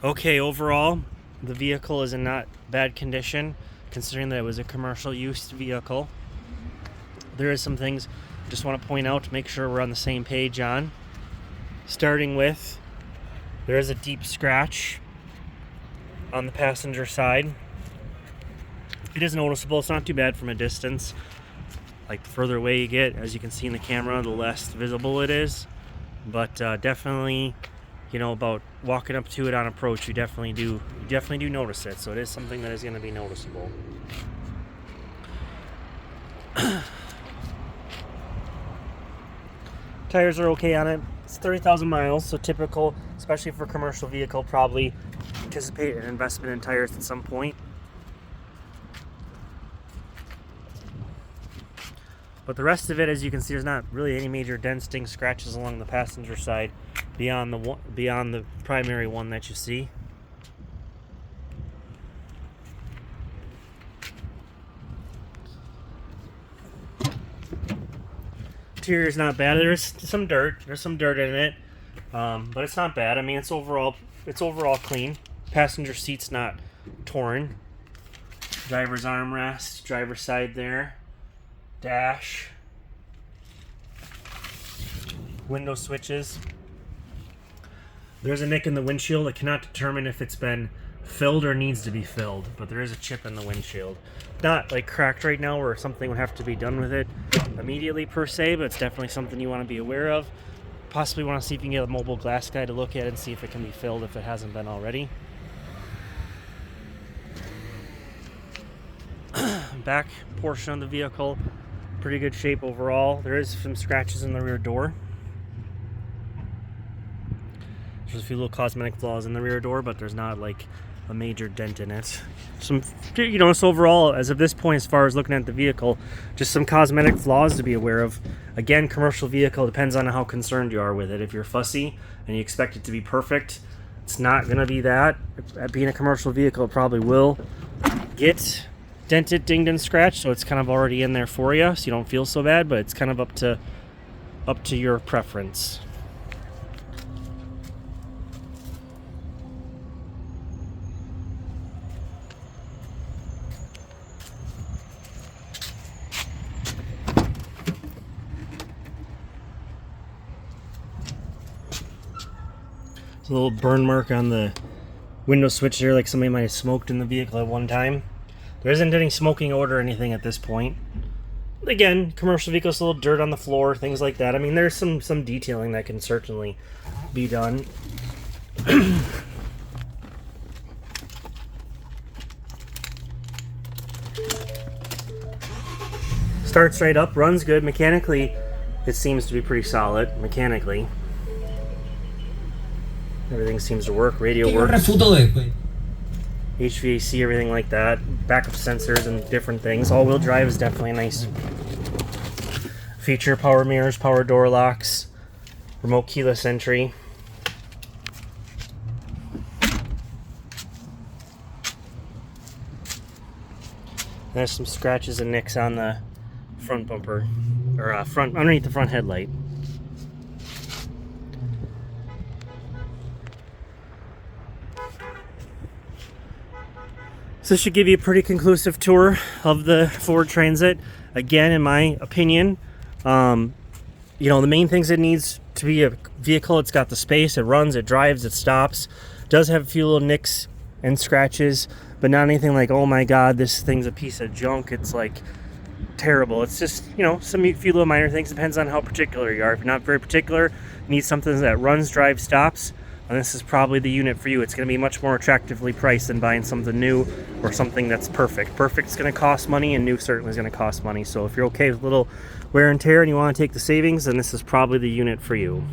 Okay, overall, the vehicle is in not bad condition, considering that it was a commercial use vehicle. There is some things I just want to point out to make sure we're on the same page on. Starting with, there is a deep scratch on the passenger side. It is noticeable. It's not too bad from a distance. Like the further away you get, as you can see in the camera, the less visible it is. But definitely, about walking up to it on approach, you definitely do notice it. So it is something that is going to be noticeable. Tires are okay on it. It's 30,000 miles, so typical, especially for a commercial vehicle. Probably anticipate an investment in tires at some point. But the rest of it, as you can see, there's not really any major dents, stings, scratches along the passenger side beyond the primary one that you see. Interior is not bad. There's some dirt. There's some dirt in it, but it's not bad. I mean, it's overall clean. Passenger seat's not torn. Driver's armrest, driver's side there. Dash, window switches. There's a nick in the windshield. I cannot determine if it's been filled or needs to be filled, but there is a chip in the windshield. Not like cracked right now or something would have to be done with it immediately per se, but it's definitely something you want to be aware of. Possibly want to see if you can get a mobile glass guy to look at it and see if it can be filled if it hasn't been already. Back portion of the vehicle, pretty good shape overall. There is some scratches in the rear door. There's a few little cosmetic flaws in the rear door, but there's not like a major dent in it. So overall, as of this point, as far as looking at the vehicle, just some cosmetic flaws to be aware of. Again, commercial vehicle, depends on how concerned you are with it. If you're fussy and you expect it to be perfect, it's not going to be that. Being a commercial vehicle, it probably will get dented, dinged, and scratched, so it's kind of already in there for you, so you don't feel so bad, but it's kind of up to your preference. There's a little burn mark on the window switch there, like somebody might have smoked in the vehicle at one time. There isn't any smoking odor or anything at this point. Again, commercial vehicles, a little dirt on the floor, things like that. I mean, there's some detailing that can certainly be done. Starts right up, runs good. Mechanically, it seems to be pretty solid. Mechanically, everything seems to work. Radio works. HVAC, everything like that. Backup sensors and different things. All-wheel drive is definitely a nice feature. Power mirrors, power door locks, remote keyless entry. There's some scratches and nicks on the front bumper, or underneath the front headlight. So this should give you a pretty conclusive tour of the Ford Transit. Again, in my opinion, the main things it needs to be a vehicle, it's got the space, it runs, it drives, it stops. Does have a few little nicks and scratches, but not anything like, oh my god, this thing's a piece of junk. It's like terrible. It's just, few little minor things. Depends on how particular you are. If you're not very particular, you need something that runs, drives, stops, and this is probably the unit for you. It's going to be much more attractively priced than buying something new or something that's perfect. Perfect's going to cost money, and new certainly is going to cost money. So if you're okay with a little wear and tear and you want to take the savings, then this is probably the unit for you.